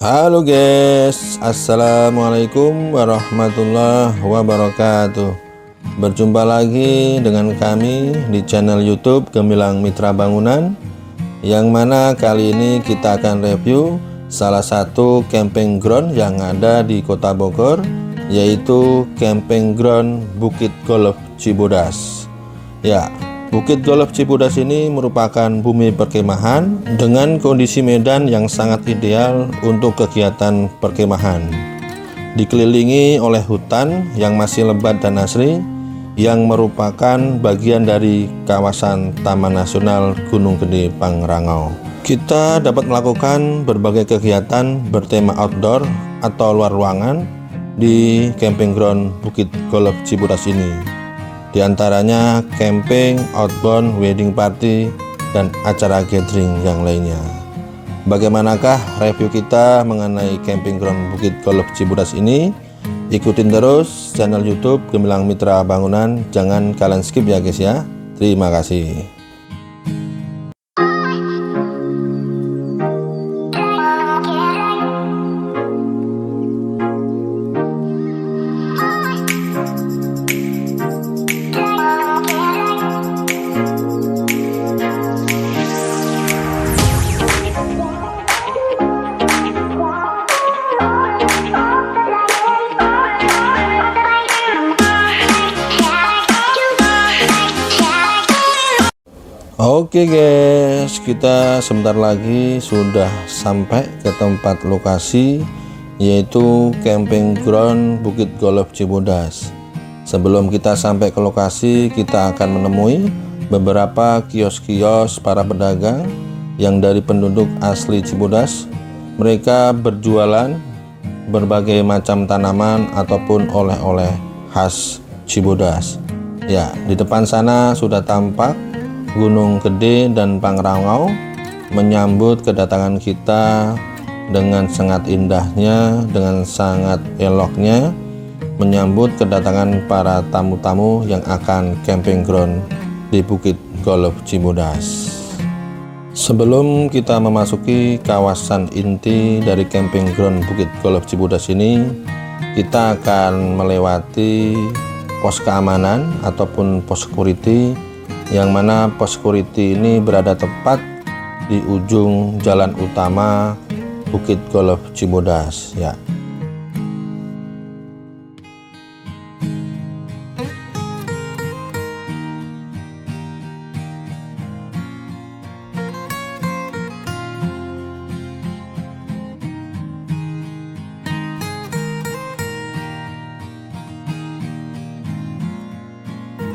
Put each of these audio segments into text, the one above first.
Halo guys, assalamualaikum warahmatullahi wabarakatuh. Berjumpa lagi dengan kami di channel YouTube Gemilang Mitra Bangunan, yang mana kali ini kita akan review salah satu camping ground yang ada di Kota Bogor, yaitu camping ground Bukit Golf Cibodas. Ya, Bukit Golf Cibodas ini merupakan bumi perkemahan dengan kondisi medan yang sangat ideal untuk kegiatan perkemahan. Dikelilingi oleh hutan yang masih lebat dan asri, yang merupakan bagian dari kawasan Taman Nasional Gunung Gede Pangrango. Kita dapat melakukan berbagai kegiatan bertema outdoor atau luar ruangan di camping ground Bukit Golf Cibodas ini. Di antaranya camping, outbound, wedding party, dan acara gathering yang lainnya. Bagaimanakah review kita mengenai camping ground Bukit Golf Cibodas ini? Ikutin terus channel YouTube Gemilang Mitra Bangunan, jangan kalian skip ya guys ya. Terima kasih. Oke guys, kita sebentar lagi sudah sampai ke tempat lokasi, yaitu camping ground Bukit Golf Cibodas. Sebelum kita sampai ke lokasi, kita akan menemui beberapa kios-kios para pedagang yang dari penduduk asli Cibodas. Mereka berjualan berbagai macam tanaman ataupun oleh-oleh khas Cibodas. Ya, di depan sana sudah tampak Gunung Gede dan Pangrango menyambut kedatangan kita dengan sangat indahnya, dengan sangat eloknya menyambut kedatangan para tamu-tamu yang akan camping ground di Bukit Golf Cibodas. Sebelum kita memasuki kawasan inti dari camping ground Bukit Golf Cibodas ini, kita akan melewati pos keamanan ataupun pos security, yang mana pos security ini berada tepat di ujung jalan utama Bukit Golf Cibodas ya.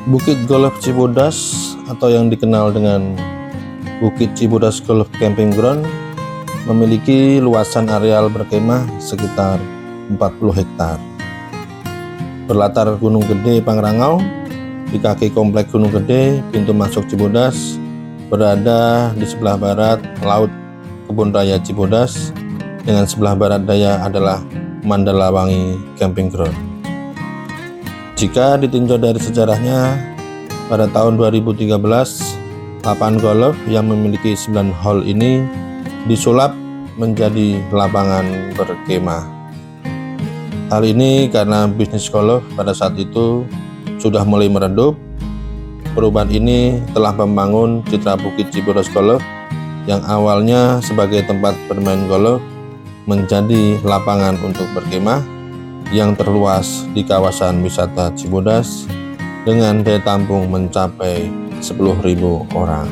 Bukit Golf Cibodas atau yang dikenal dengan Bukit Cibodas Golf Camping Ground memiliki luasan areal berkemah sekitar 40 hektar. Berlatar Gunung Gede Pangrango, di kaki komplek Gunung Gede, pintu masuk Cibodas, berada di sebelah barat Laut Kebun Raya Cibodas, dengan sebelah barat daya adalah Mandalawangi Camping Ground. Jika ditinjau dari sejarahnya, pada tahun 2013, lapangan golf yang memiliki 9 hole ini disulap menjadi lapangan berkemah. Hal ini karena bisnis golf pada saat itu sudah mulai meredup. Perubahan ini telah membangun citra Bukit Cibodas Golf yang awalnya sebagai tempat bermain golf menjadi lapangan untuk berkemah yang terluas di kawasan wisata Cibodas dengan daya tampung mencapai 10.000 orang.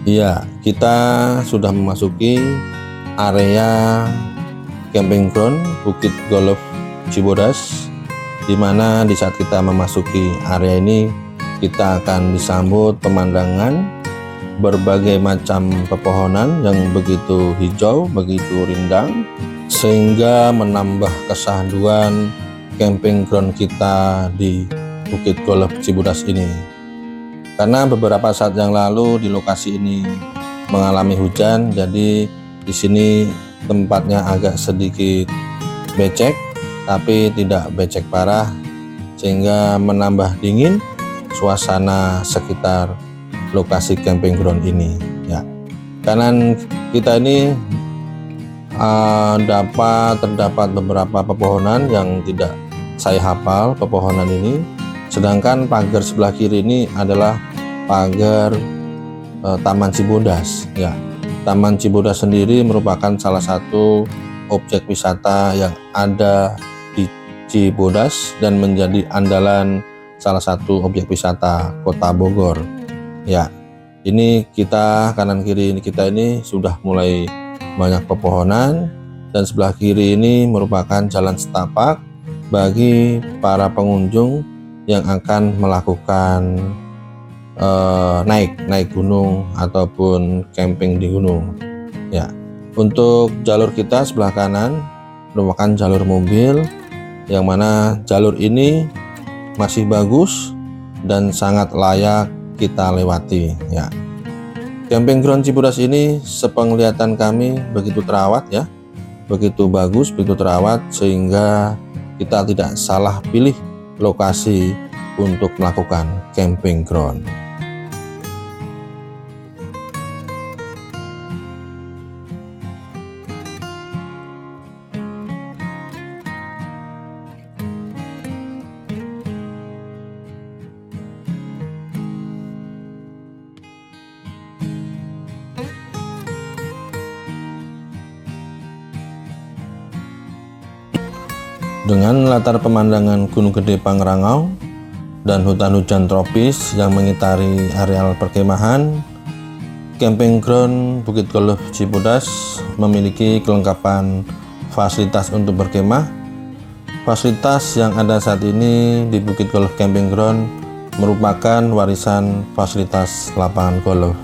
Iya, kita sudah memasuki area camping ground Bukit Golf Cibodas, di mana di saat kita memasuki area ini kita akan disambut pemandangan berbagai macam pepohonan yang begitu hijau, begitu rindang, sehingga menambah kesyahduan camping ground kita di Bukit Golf Cibodas ini. Karena beberapa saat yang lalu di lokasi ini mengalami hujan, jadi di sini tempatnya agak sedikit becek, tapi tidak becek parah, sehingga menambah dingin suasana sekitar lokasi camping ground ini ya. Kanan kita ini terdapat beberapa pepohonan yang tidak saya hafal pepohonan ini, sedangkan pagar sebelah kiri ini adalah pagar Taman Cibodas ya. Taman Cibodas sendiri merupakan salah satu objek wisata yang ada di Cibodas dan menjadi andalan salah satu objek wisata Kota Bogor ya. Ini kita kanan kiri kita ini sudah mulai banyak pepohonan, dan sebelah kiri ini merupakan jalan setapak bagi para pengunjung yang akan melakukan naik gunung ataupun camping di gunung ya. Untuk jalur kita sebelah kanan merupakan jalur mobil, yang mana jalur ini masih bagus dan sangat layak kita lewati ya. Camping ground Cibodas ini sepenglihatan kami begitu terawat ya, begitu bagus, begitu terawat, sehingga kita tidak salah pilih lokasi untuk melakukan camping ground. Dengan latar pemandangan Gunung Gede Pangrango dan hutan hujan tropis yang mengitari areal perkemahan, camping ground Bukit Golf Cibodas memiliki kelengkapan fasilitas untuk berkemah. Fasilitas yang ada saat ini di Bukit Golf Camping Ground merupakan warisan fasilitas lapangan golf.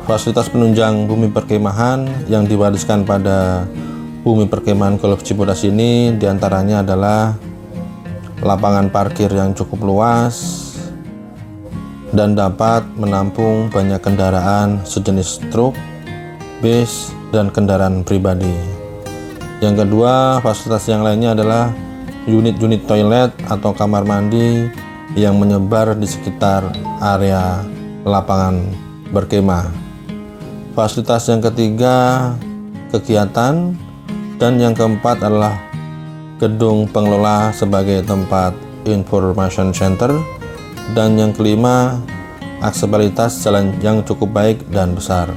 Fasilitas penunjang bumi perkemahan yang diwariskan pada bumi perkemahan Golf Cibodas ini diantaranya adalah lapangan parkir yang cukup luas dan dapat menampung banyak kendaraan sejenis truk, bis, dan kendaraan pribadi. Yang kedua, fasilitas yang lainnya adalah unit-unit toilet atau kamar mandi yang menyebar di sekitar area lapangan berkemah. Fasilitas yang ketiga, kegiatan. Dan yang keempat adalah gedung pengelola sebagai tempat information center. Dan yang kelima, aksesibilitas jalan yang cukup baik dan besar.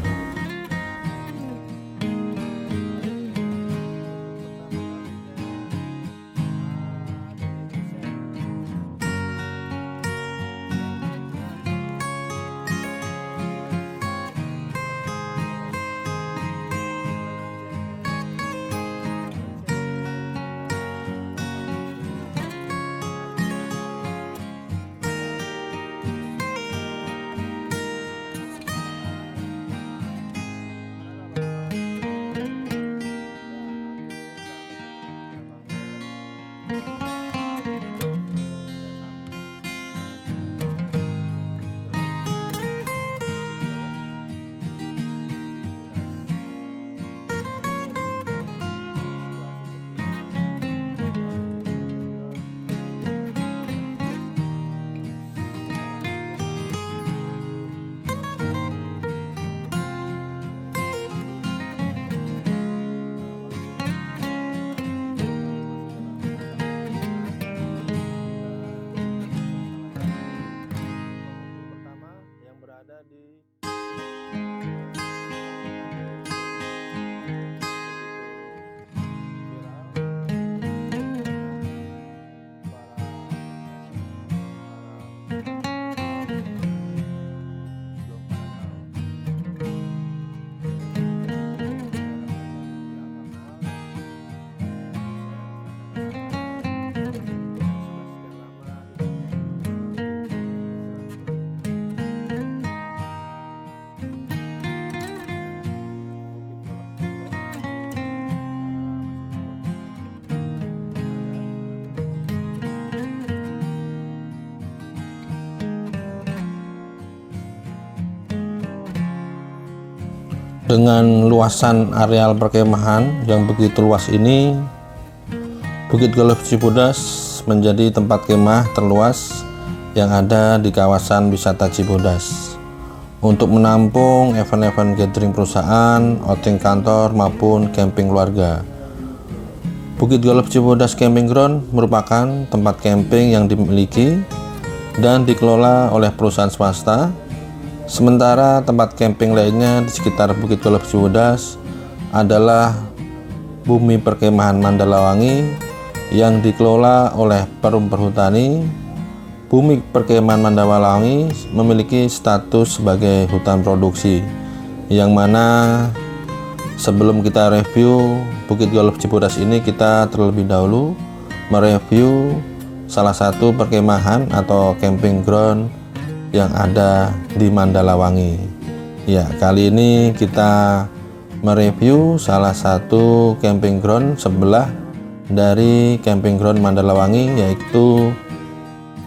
Dengan luasan areal perkemahan yang begitu luas ini, Bukit Golf Cibodas menjadi tempat kemah terluas yang ada di kawasan wisata Cibodas. untuk menampung event-event gathering perusahaan, outing kantor maupun camping keluarga. Bukit Golf Cibodas Camping Ground merupakan tempat camping yang dimiliki dan dikelola oleh perusahaan swasta. Sementara tempat camping lainnya di sekitar Bukit Golf Cibodas adalah Bumi Perkemahan Mandalawangi yang dikelola oleh Perum Perhutani. Bumi Perkemahan Mandalawangi memiliki status sebagai hutan produksi, yang mana sebelum kita review Bukit Golf Cibodas ini, kita terlebih dahulu mereview salah satu perkemahan atau camping ground yang ada di Mandalawangi. Ya, kali ini kita mereview salah satu camping ground sebelah dari camping ground Mandalawangi, yaitu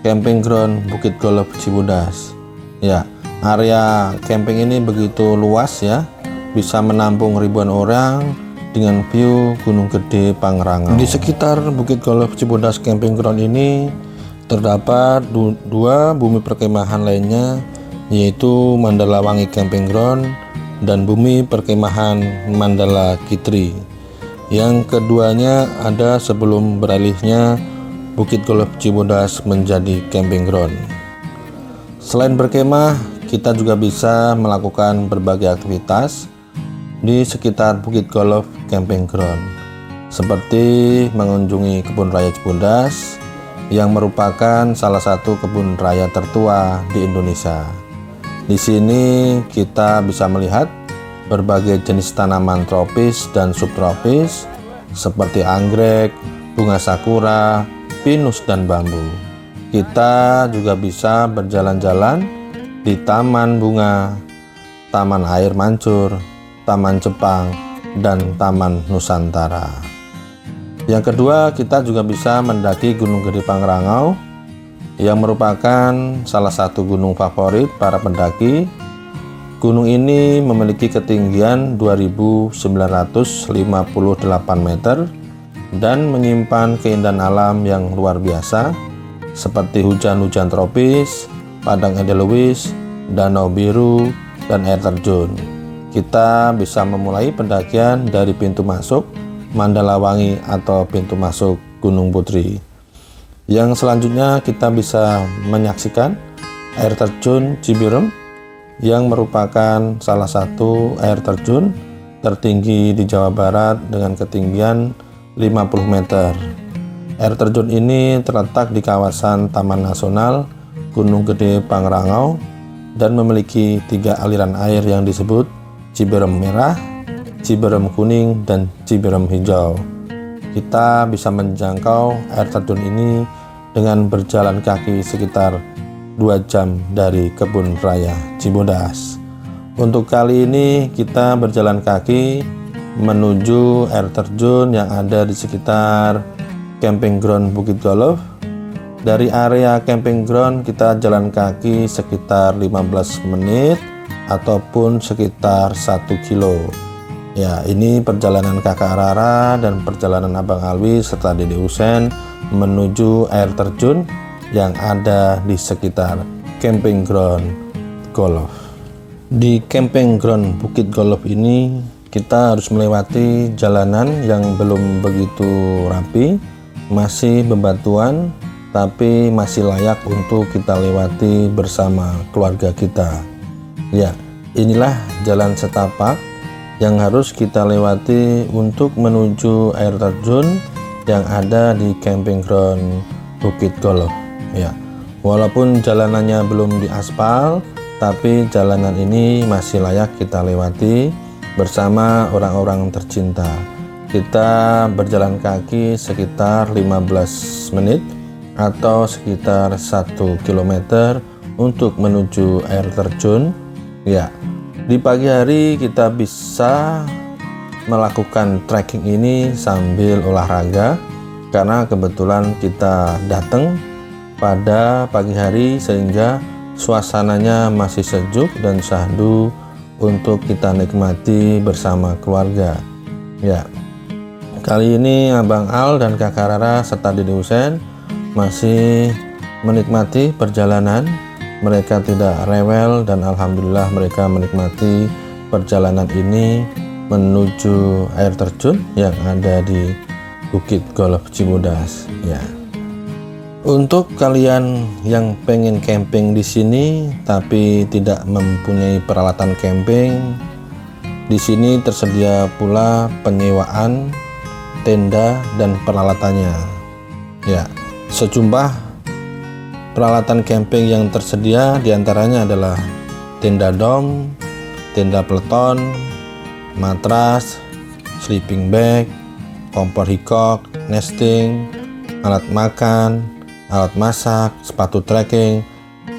camping ground Bukit Golf Cibodas. Ya, area camping ini begitu luas ya, bisa menampung ribuan orang dengan view Gunung Gede Pangrango. Di sekitar Bukit Golf Cibodas Camping Ground ini terdapat dua bumi perkemahan lainnya, yaitu Mandalawangi Camping Ground dan Bumi Perkemahan Mandala Kitri. Yang keduanya ada sebelum beralihnya Bukit Golf Cibodas menjadi camping ground. Selain berkemah, kita juga bisa melakukan berbagai aktivitas di sekitar Bukit Golf Camping Ground, seperti mengunjungi Kebun Raya Cibodas yang merupakan salah satu kebun raya tertua di Indonesia. Di sini kita bisa melihat berbagai jenis tanaman tropis dan subtropis seperti anggrek, bunga sakura, pinus, dan bambu. Kita juga bisa berjalan-jalan di Taman Bunga, Taman Air Mancur, Taman Jepang, dan Taman Nusantara. Yang kedua, kita juga bisa mendaki Gunung Gede Pangrango yang merupakan salah satu gunung favorit para pendaki. Gunung ini memiliki ketinggian 2.958 meter dan menyimpan keindahan alam yang luar biasa seperti hujan-hujan tropis, padang edelweiss, danau biru, dan air terjun. Kita bisa memulai pendakian dari pintu masuk Mandalawangi atau pintu masuk Gunung Putri. Yang selanjutnya kita bisa menyaksikan air terjun Ciberem yang merupakan salah satu air terjun tertinggi di Jawa Barat dengan ketinggian 50 meter. Air terjun ini terletak di kawasan Taman Nasional Gunung Gede Pangrango dan memiliki 3 aliran air yang disebut Ciberem Merah, Ciberem Kuning, dan Ciberem Hijau. Kita bisa menjangkau air terjun ini dengan berjalan kaki sekitar 2 jam dari Kebun Raya Cibodas. Untuk kali ini kita berjalan kaki menuju air terjun yang ada di sekitar camping ground Bukit Golf. Dari area camping ground kita jalan kaki sekitar 15 menit ataupun sekitar 1 kilo. Ya, ini perjalanan Kakak Rara dan perjalanan Abang Alwi serta Dede Husen menuju air terjun yang ada di sekitar camping ground golf. Di camping ground Bukit Golf ini kita harus melewati jalanan yang belum begitu rapi, masih bebatuan, tapi masih layak untuk kita lewati bersama keluarga kita. Ya, inilah jalan setapak yang harus kita lewati untuk menuju air terjun yang ada di camping ground Bukit Golf. Ya, walaupun jalanannya belum diaspal, tapi jalanan ini masih layak kita lewati bersama orang-orang tercinta. Kita berjalan kaki sekitar 15 menit atau sekitar 1 km untuk menuju air terjun. Ya, di pagi hari kita bisa melakukan trekking ini sambil olahraga karena kebetulan kita datang pada pagi hari sehingga suasananya masih sejuk dan syahdu untuk kita nikmati bersama keluarga. Ya, kali ini Abang Al dan Kakak Rara serta Dede Husen masih menikmati perjalanan mereka tidak rewel, dan alhamdulillah mereka menikmati perjalanan ini menuju air terjun yang ada di Bukit Golf Cibodas ya. Untuk kalian yang pengen camping di sini tapi tidak mempunyai peralatan camping, di sini tersedia pula penyewaan tenda dan peralatannya ya. Sejumlah peralatan camping yang tersedia diantaranya adalah tenda dom, tenda peleton, matras, sleeping bag, kompor hikok, nesting, alat makan, alat masak, sepatu trekking,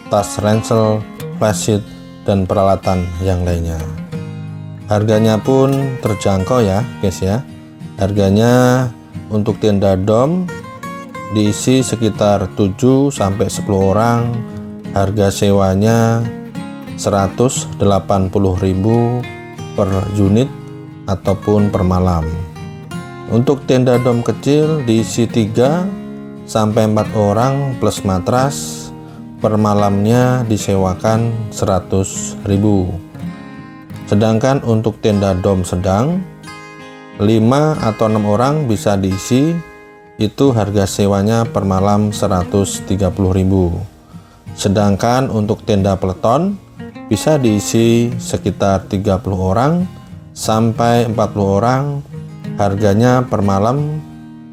tas ransel, flashlight, dan peralatan yang lainnya. Harganya pun terjangkau ya guys ya. Harganya untuk tenda dom diisi sekitar 7-10 orang, harga sewanya 180.000 per unit ataupun per malam. Untuk tenda dom kecil diisi 3-4 orang plus matras, per malamnya disewakan 100.000. Sedangkan untuk tenda dom sedang 5 atau 6 orang bisa diisi, itu harga sewanya per malam 130.000. Sedangkan untuk tenda peleton bisa diisi sekitar 30 orang sampai 40 orang, harganya per malam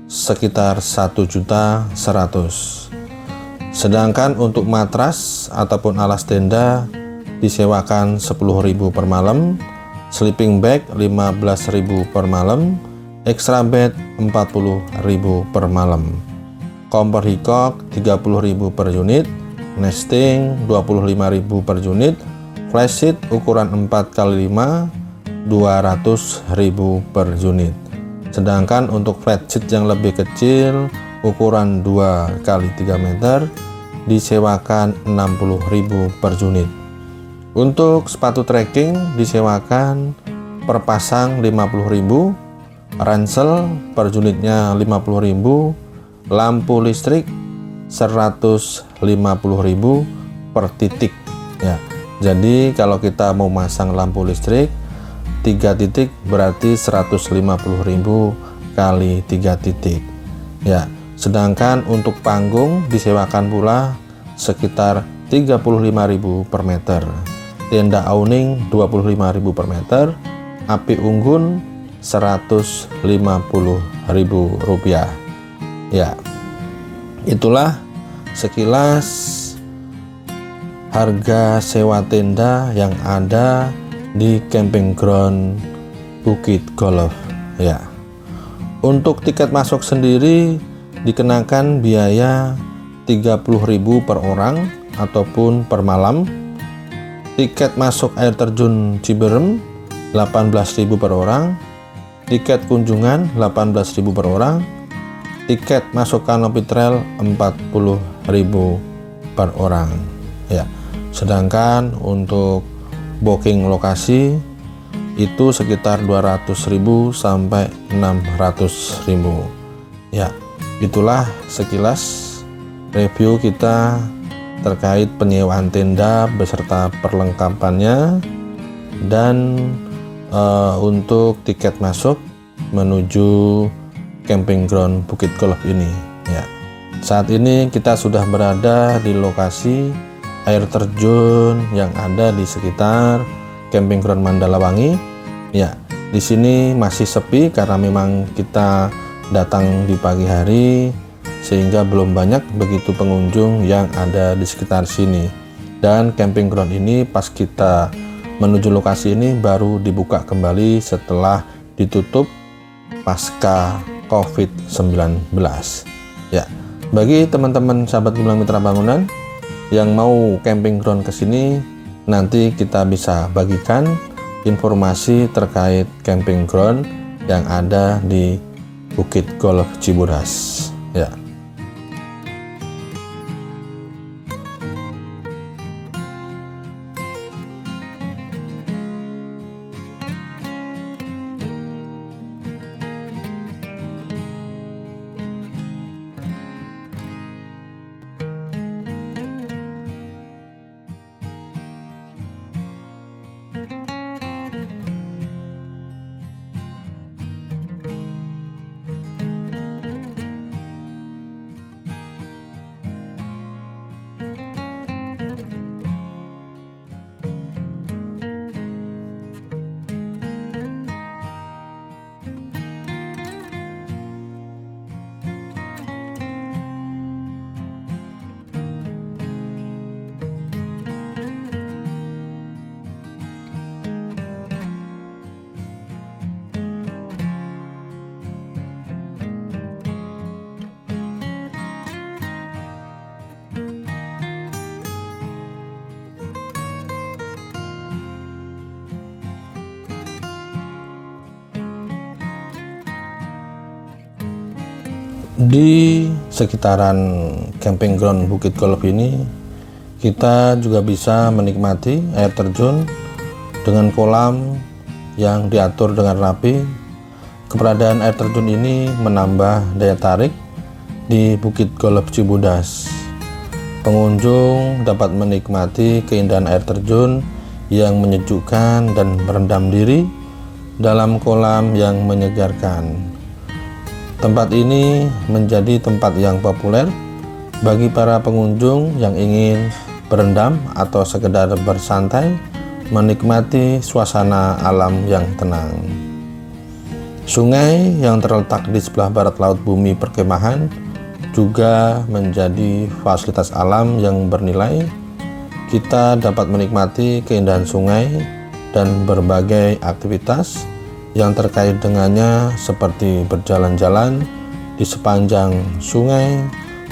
sekitar 1.100.000. Sedangkan untuk matras ataupun alas tenda disewakan 10.000 per malam, sleeping bag 15.000 per malam, extra bed 40.000 per malam, kompor hikok 30.000 per unit, nesting 25.000 per unit, flashlight ukuran 4x5 200.000 per unit. Sedangkan untuk flashlight yang lebih kecil ukuran 2x3 meter disewakan 60.000 per unit. Untuk sepatu trekking disewakan per pasang 50.000, ransel per unitnya 50.000, lampu listrik 150.000 per titik ya. Jadi kalau kita mau masang lampu listrik 3 titik berarti 150.000 kali 3 titik ya. Sedangkan untuk panggung disewakan pula sekitar 35.000 per meter, tenda awning 25.000 per meter, api unggun 150.000 rupiah ya. Itulah sekilas harga sewa tenda yang ada di camping ground Bukit Golf ya. Untuk tiket masuk sendiri dikenakan biaya 30.000 per orang ataupun per malam. Tiket masuk air terjun Ciberem 18.000 per orang, tiket kunjungan 18.000 per orang, tiket masuk kanopi trail 40.000 per orang ya. Sedangkan untuk booking lokasi itu sekitar 200.000 sampai 600.000 ya. Itulah sekilas review kita terkait penyewaan tenda beserta perlengkapannya dan untuk tiket masuk menuju camping ground Bukit Golf ini ya. Saat ini kita sudah berada di lokasi air terjun yang ada di sekitar camping ground Mandalawangi ya. Di sini masih sepi karena memang kita datang di pagi hari sehingga belum banyak begitu pengunjung yang ada di sekitar sini. Dan camping ground ini pas kita menuju lokasi ini baru dibuka kembali setelah ditutup pasca COVID-19 ya. Bagi teman-teman sahabat Gemilang Mitra Bangunan yang mau camping ground ke sini, nanti kita bisa bagikan informasi terkait camping ground yang ada di Bukit Golf Cibodas ya. Di sekitaran camping ground Bukit Golf ini, kita juga bisa menikmati air terjun dengan kolam yang diatur dengan rapi. Keberadaan air terjun ini menambah daya tarik di Bukit Golf Cibodas. Pengunjung dapat menikmati keindahan air terjun yang menyejukkan dan merendam diri dalam kolam yang menyegarkan. Tempat ini menjadi tempat yang populer bagi para pengunjung yang ingin berendam atau sekedar bersantai menikmati suasana alam yang tenang. Sungai yang terletak di sebelah barat laut bumi perkemahan juga menjadi fasilitas alam yang bernilai. Kita dapat menikmati keindahan sungai dan berbagai aktivitas yang terkait dengannya seperti berjalan-jalan di sepanjang sungai,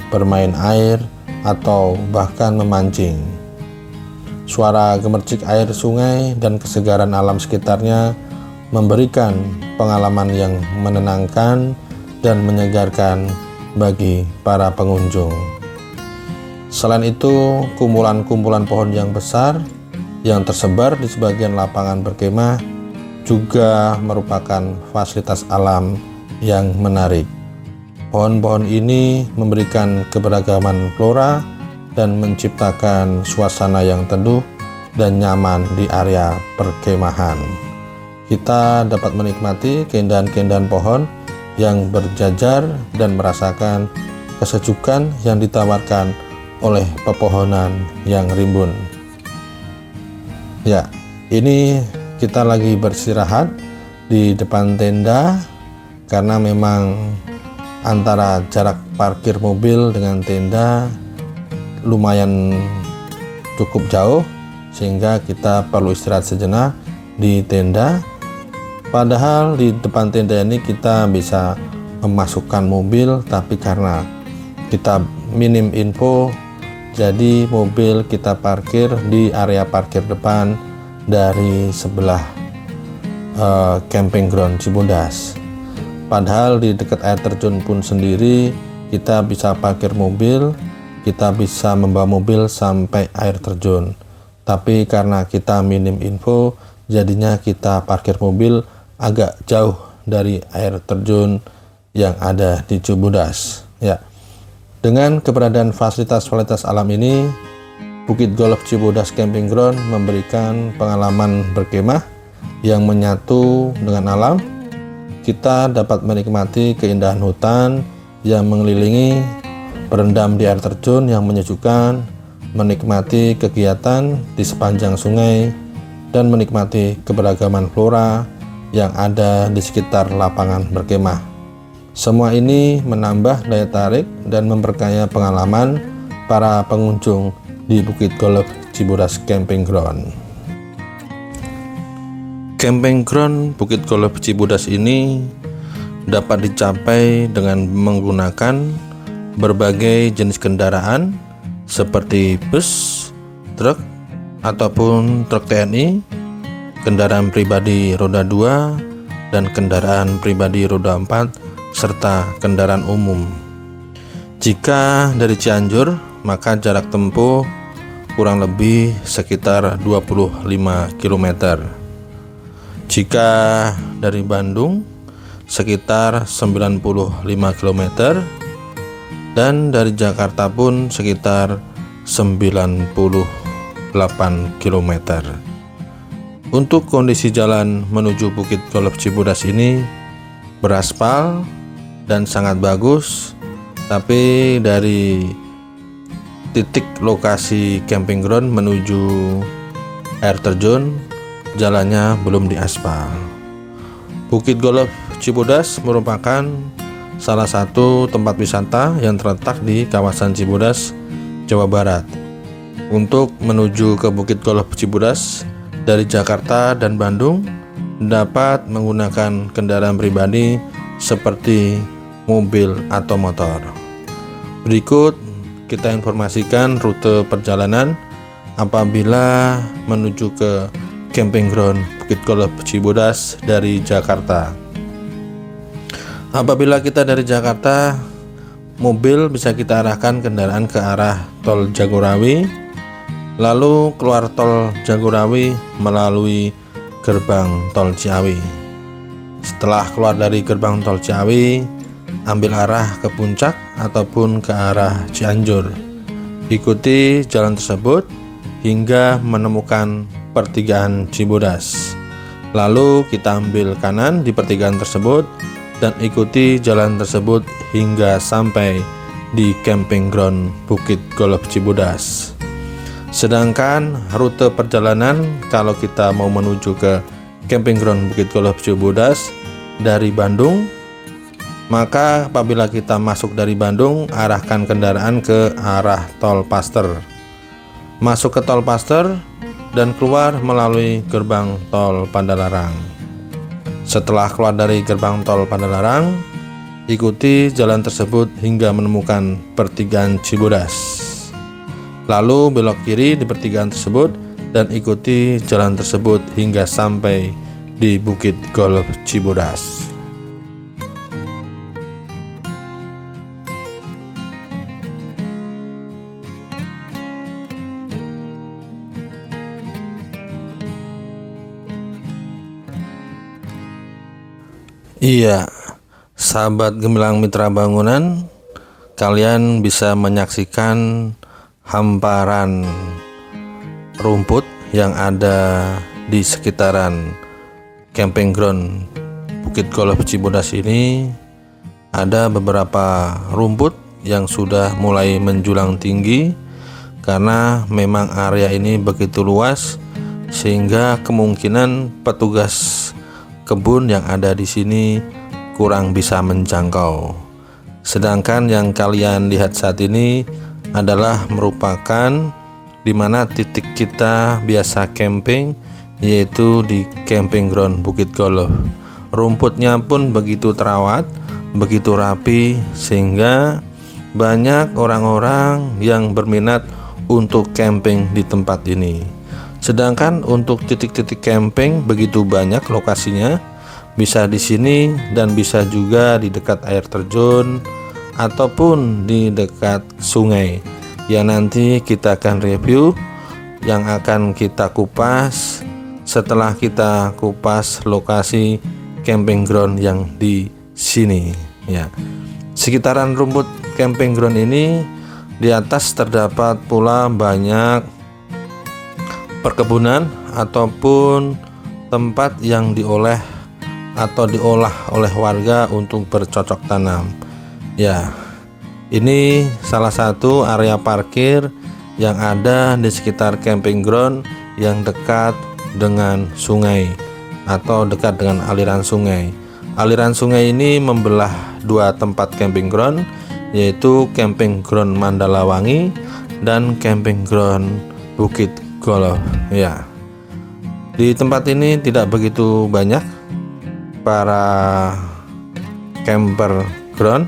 bermain air, atau bahkan memancing. Suara gemercik air sungai dan kesegaran alam sekitarnya memberikan pengalaman yang menenangkan dan menyegarkan bagi para pengunjung. Selain itu, kumpulan-kumpulan pohon yang besar yang tersebar di sebagian lapangan berkemah juga merupakan fasilitas alam yang menarik. Pohon-pohon ini memberikan keberagaman flora dan menciptakan suasana yang teduh dan nyaman di area perkemahan. Kita dapat menikmati keindahan-keindahan pohon yang berjajar dan merasakan kesejukan yang ditawarkan oleh pepohonan yang rimbun. Ya, ini kita lagi beristirahat di depan tenda karena memang antara jarak parkir mobil dengan tenda lumayan cukup jauh, sehingga kita perlu istirahat sejenak di tenda. Padahal di depan tenda ini kita bisa memasukkan mobil, tapi karena kita minim info, jadi mobil kita parkir di area parkir depan dari sebelah camping ground Cibodas. Padahal di dekat air terjun pun sendiri kita bisa parkir mobil, kita bisa membawa mobil sampai air terjun. Tapi karena kita minim info, jadinya kita parkir mobil agak jauh dari air terjun yang ada di Cibodas. Ya, dengan keberadaan fasilitas-fasilitas alam ini, Bukit Golf Cibodas Camping Ground memberikan pengalaman berkemah yang menyatu dengan alam. Kita dapat menikmati keindahan hutan yang mengelilingi, berendam di air terjun yang menyejukkan, menikmati kegiatan di sepanjang sungai, dan menikmati keberagaman flora yang ada di sekitar lapangan berkemah. Semua ini menambah daya tarik dan memperkaya pengalaman para pengunjung di Bukit Golf Cibodas Camping Ground. Camping Ground Bukit Golf Cibodas ini dapat dicapai dengan menggunakan berbagai jenis kendaraan seperti bus, truk, ataupun truk TNI, kendaraan pribadi roda 2, dan kendaraan pribadi roda 4, serta kendaraan umum. Jika dari Cianjur, maka jarak tempuh kurang lebih sekitar 25 km. Jika dari Bandung, sekitar 95 km, dan dari Jakarta pun sekitar 98 km. Untuk kondisi jalan menuju Bukit Golf Cibodas ini beraspal dan sangat bagus, tapi dari titik lokasi camping ground menuju air terjun jalannya belum diaspal. Bukit Golf Cibodas merupakan salah satu tempat wisata yang terletak di kawasan Cibodas, Jawa Barat. Untuk menuju ke Bukit Golf Cibodas dari Jakarta dan Bandung dapat menggunakan kendaraan pribadi seperti mobil atau motor. Berikut kita informasikan rute perjalanan apabila menuju ke camping ground Bukit Golf Cibodas dari Jakarta. Apabila kita dari Jakarta mobil bisa kita arahkan kendaraan ke arah tol Jagorawi, lalu keluar tol Jagorawi melalui gerbang tol Ciawi. Setelah keluar dari gerbang tol Ciawi, ambil arah ke puncak ataupun ke arah Cianjur. Ikuti jalan tersebut hingga menemukan pertigaan Cibodas. Lalu kita ambil kanan di pertigaan tersebut dan ikuti jalan tersebut hingga sampai di camping ground Bukit Golf Cibodas. Sedangkan rute perjalanan kalau kita mau menuju ke camping ground Bukit Golf Cibodas dari Bandung, maka apabila kita masuk dari Bandung, arahkan kendaraan ke arah tol Paster. Masuk ke tol Paster dan keluar melalui gerbang tol Padalarang. Setelah keluar dari gerbang tol Padalarang, ikuti jalan tersebut hingga menemukan pertigaan Cibodas. Lalu belok kiri di pertigaan tersebut dan ikuti jalan tersebut hingga sampai di Bukit Golf Cibodas. Iya, sahabat Gemilang Mitra Bangunan, kalian bisa menyaksikan hamparan rumput yang ada di sekitaran camping ground Bukit Golf Cibodas ini. Ada beberapa rumput yang sudah mulai menjulang tinggi karena memang area ini begitu luas sehingga kemungkinan petugas kebun yang ada di sini kurang bisa menjangkau. Sedangkan yang kalian lihat saat ini adalah merupakan di mana titik kita biasa camping, yaitu di camping ground Bukit Golf. Rumputnya pun begitu terawat, begitu rapi, sehingga banyak orang-orang yang berminat untuk camping di tempat ini. Sedangkan untuk titik-titik camping begitu banyak lokasinya, bisa di sini dan bisa juga di dekat air terjun ataupun di dekat sungai. Yang nanti kita akan review, yang akan kita kupas setelah kita kupas lokasi camping ground yang di sini. Ya, sekitaran rumput camping ground ini di atas terdapat pula banyak perkebunan ataupun tempat yang diolah oleh warga untuk bercocok tanam. Ya, ini salah satu area parkir yang ada di sekitar camping ground yang dekat dengan sungai atau dekat dengan aliran sungai. Aliran sungai ini membelah dua tempat camping ground, yaitu camping ground Mandalawangi dan camping ground Bukit Golf. Ya, di tempat ini tidak begitu banyak para camper ground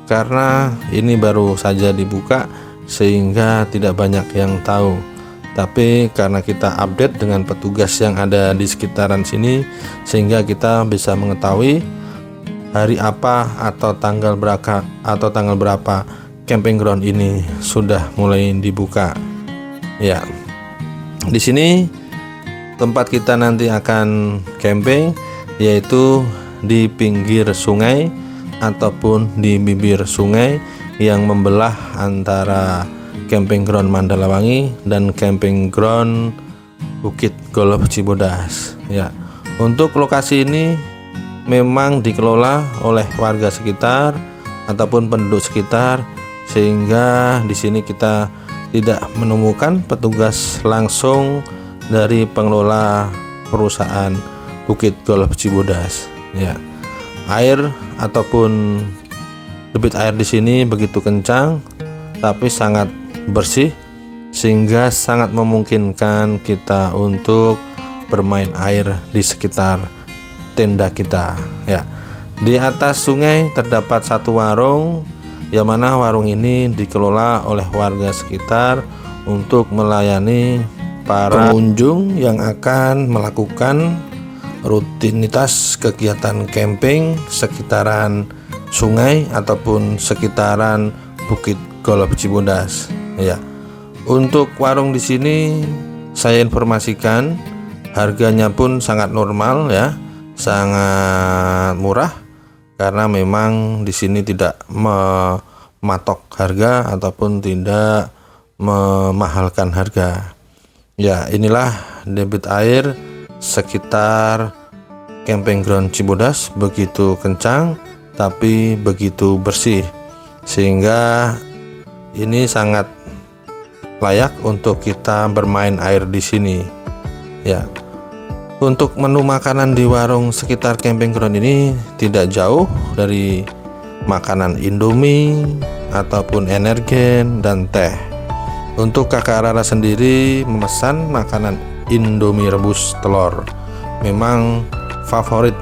karena ini baru saja dibuka sehingga tidak banyak yang tahu. Tapi karena kita update dengan petugas yang ada di sekitaran sini, sehingga kita bisa mengetahui hari apa atau tanggal berapa camping ground ini sudah mulai dibuka. Ya, di sini tempat kita nanti akan camping yaitu di pinggir sungai ataupun di bibir sungai yang membelah antara camping ground Mandalawangi dan camping ground Bukit Golf Cibodas. Ya, untuk lokasi ini memang dikelola oleh warga sekitar ataupun penduduk sekitar, sehingga di sini kita tidak menemukan petugas langsung dari pengelola perusahaan Bukit Golf Cibodas. Ya, air ataupun debit air di sini begitu kencang tapi sangat bersih sehingga sangat memungkinkan kita untuk bermain air di sekitar tenda kita. Ya, di atas sungai terdapat satu warung, yang mana warung ini dikelola oleh warga sekitar untuk melayani para pengunjung yang akan melakukan rutinitas kegiatan camping sekitaran sungai ataupun sekitaran Bukit Golf Cibodas. Ya, untuk warung di sini saya informasikan harganya pun sangat normal ya, sangat murah karena memang di sini tidak mematok harga ataupun tidak memahalkan harga. Ya, inilah debit air sekitar camping ground Cibodas, begitu kencang tapi begitu bersih, sehingga ini sangat layak untuk kita bermain air di sini. Ya, untuk menu makanan di warung sekitar camping ground ini tidak jauh dari makanan Indomie ataupun energen dan teh. Untuk kakak Rara sendiri memesan makanan Indomie rebus telur. Memang favorit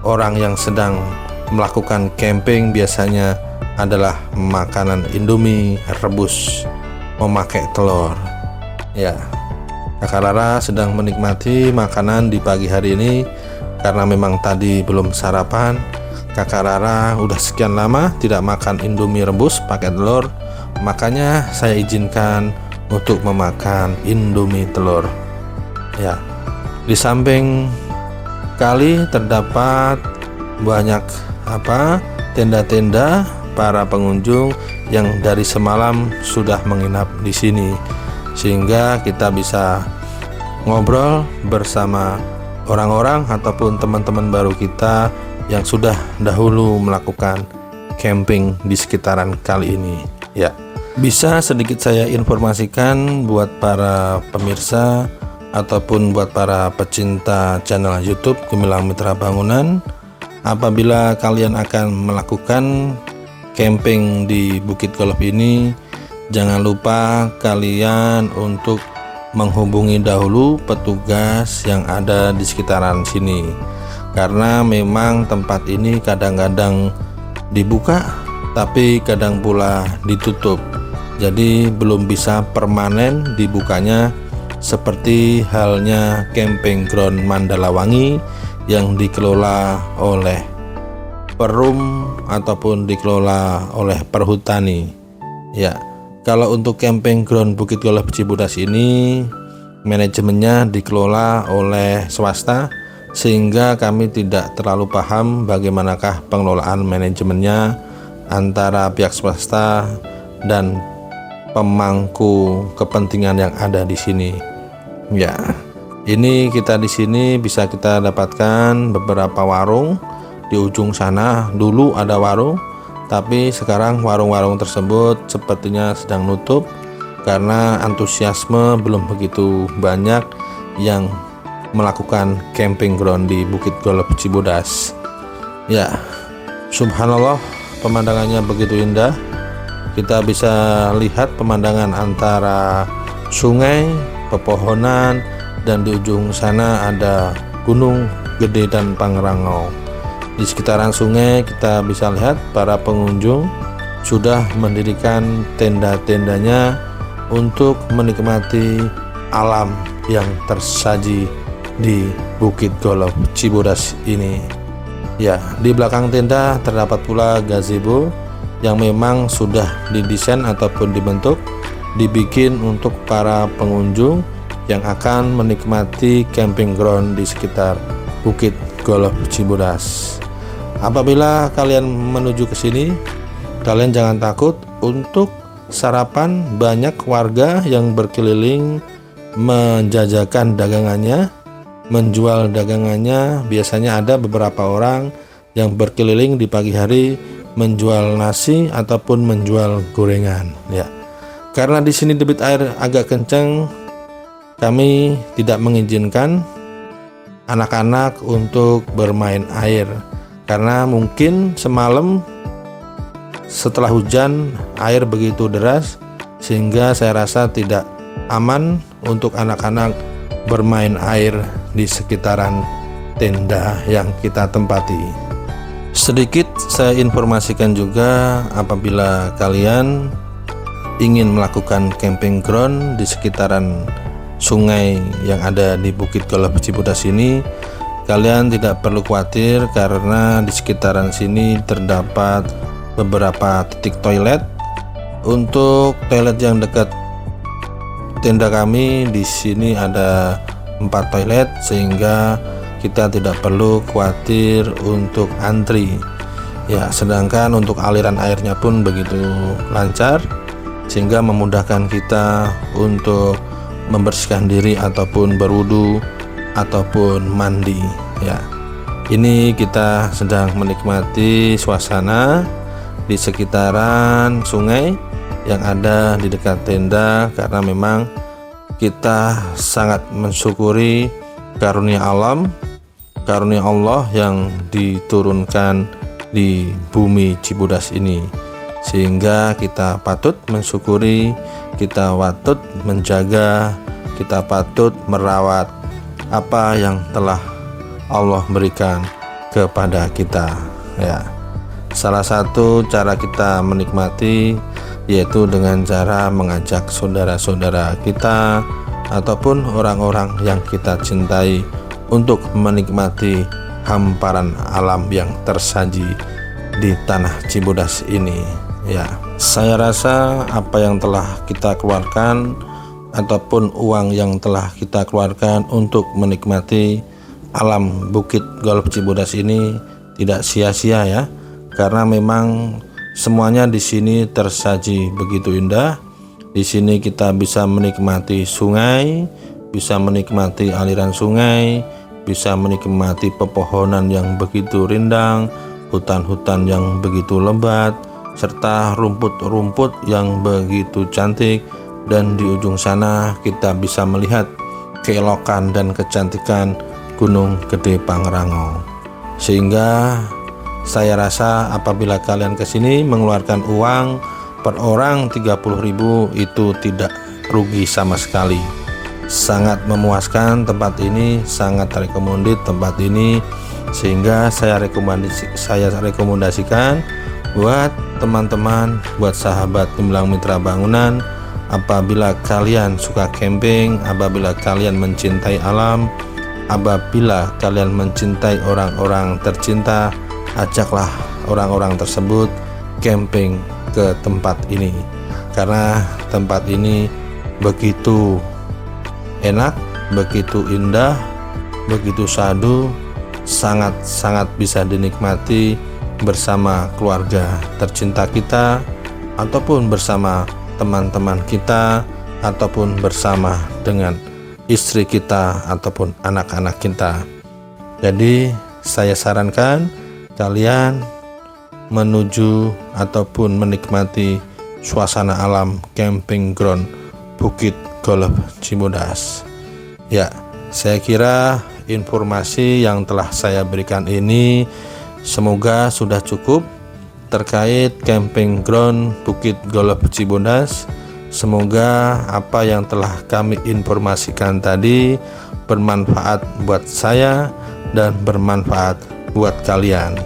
orang yang sedang melakukan camping biasanya adalah makanan Indomie rebus memakai telur. Ya, kakak Rara sedang menikmati makanan di pagi hari ini karena memang tadi belum sarapan. Kakak Rara udah sekian lama tidak makan Indomie rebus pakai telur, makanya saya izinkan untuk memakan Indomie telur. Ya, di samping kali terdapat banyak tenda-tenda para pengunjung yang dari semalam sudah menginap di sini, sehingga kita bisa ngobrol bersama orang-orang ataupun teman-teman baru kita yang sudah dahulu melakukan camping di sekitaran kali ini. Ya, bisa sedikit saya informasikan buat para pemirsa ataupun buat para pecinta channel YouTube Gemilang Mitra Bangunan, apabila kalian akan melakukan camping di Bukit Golf ini, jangan lupa kalian untuk menghubungi dahulu petugas yang ada di sekitaran sini, karena memang tempat ini kadang-kadang dibuka tapi kadang pula ditutup, jadi belum bisa permanen dibukanya seperti halnya camping ground Mandalawangi yang dikelola oleh Perum ataupun dikelola oleh Perhutani. Ya, kalau untuk camping ground Bukit Golf Cibodas ini manajemennya dikelola oleh swasta, sehingga kami tidak terlalu paham bagaimanakah pengelolaan manajemennya antara pihak swasta dan pemangku kepentingan yang ada di sini. Ya, ini kita di sini bisa kita dapatkan beberapa warung. Di ujung sana dulu ada warung, tapi sekarang warung-warung tersebut sepertinya sedang nutup karena antusiasme belum begitu banyak yang melakukan camping ground di Bukit Golf Cibodas. Ya, subhanallah, pemandangannya begitu indah. Kita bisa lihat pemandangan antara sungai, pepohonan, dan di ujung sana ada gunung gede dan Pangrango. Di sekitaran sungai kita bisa lihat para pengunjung sudah mendirikan tenda-tendanya untuk menikmati alam yang tersaji di Bukit Golf Cibodas ini. Ya, di belakang tenda terdapat pula gazebo yang memang sudah didesain ataupun dibikin untuk para pengunjung yang akan menikmati camping ground di sekitar Bukit Golf Cibodas. Apabila kalian menuju ke sini, kalian jangan takut untuk sarapan. Banyak warga yang berkeliling menjajakan dagangannya, menjual dagangannya. Biasanya ada beberapa orang yang berkeliling di pagi hari menjual nasi ataupun menjual gorengan. Ya, karena di sini debit air agak kencang, kami tidak mengizinkan anak-anak untuk bermain air karena mungkin semalam setelah hujan air begitu deras, sehingga saya rasa tidak aman untuk anak-anak bermain air di sekitaran tenda yang kita tempati. Sedikit saya informasikan juga, apabila kalian ingin melakukan camping ground di sekitaran sungai yang ada di Bukit Golf Cibodas ini, Kalian tidak perlu khawatir karena di sekitaran sini terdapat beberapa titik toilet. Untuk toilet yang dekat tenda kami di sini ada 4 toilet, sehingga kita tidak perlu khawatir untuk antri. Ya, sedangkan untuk aliran airnya pun begitu lancar, sehingga memudahkan kita untuk membersihkan diri ataupun berwudu ataupun mandi. Ya, ini kita sedang menikmati suasana di sekitaran sungai yang ada di dekat tenda, karena memang kita sangat mensyukuri karunia alam, karunia Allah yang diturunkan di bumi Cibodas ini, sehingga kita patut mensyukuri, kita patut menjaga, kita patut merawat apa yang telah Allah berikan kepada kita. Ya, salah satu cara kita menikmati yaitu dengan cara mengajak saudara-saudara kita ataupun orang-orang yang kita cintai untuk menikmati hamparan alam yang tersaji di tanah Cibodas ini. Ya, saya rasa apa yang telah kita keluarkan ataupun uang yang telah kita keluarkan untuk menikmati alam Bukit Golf Cibodas ini tidak sia-sia ya, karena memang semuanya di sini tersaji begitu indah. Di sini kita bisa menikmati sungai, bisa menikmati aliran sungai, bisa menikmati pepohonan yang begitu rindang, hutan-hutan yang begitu lebat, serta rumput-rumput yang begitu cantik. Dan di ujung sana kita bisa melihat keelokan dan kecantikan Gunung Gede Pangrango. Sehingga saya rasa apabila kalian kesini mengeluarkan uang per orang 30.000 itu tidak rugi sama sekali. Sangat memuaskan tempat ini, sangat rekomendasi tempat ini, sehingga saya rekomendasikan buat teman-teman, buat sahabat Gemilang Mitra Bangunan. Apabila kalian suka camping, apabila kalian mencintai alam, apabila kalian mencintai orang-orang tercinta, ajaklah orang-orang tersebut camping ke tempat ini, karena tempat ini begitu enak, begitu indah, begitu syahdu, sangat-sangat bisa dinikmati bersama keluarga tercinta kita ataupun bersama teman-teman kita ataupun bersama dengan istri kita ataupun anak-anak kita. Jadi saya sarankan kalian menuju ataupun menikmati suasana alam camping ground Bukit Golf Cibodas. Ya, saya kira informasi yang telah saya berikan ini semoga sudah cukup terkait camping ground Bukit Golf Cibodas. Semoga apa yang telah kami informasikan tadi bermanfaat buat saya dan bermanfaat buat kalian,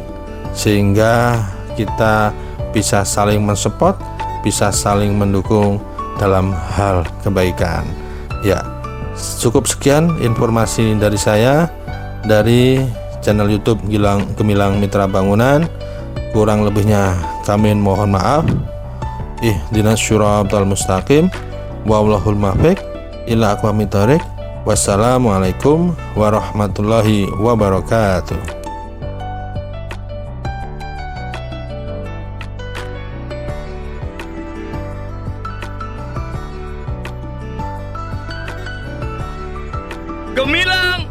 sehingga kita bisa saling mensupport, bisa saling mendukung dalam hal kebaikan. Ya, cukup sekian informasi dari saya dari channel YouTube Gemilang Mitra Bangunan. Kurang lebihnya kami mohon maaf. Ihdinas syiratal mustaqim wallahul muwaffiq ila aqwamit thoriq. Wassalamualaikum warahmatullahi wabarakatuh. Gemilang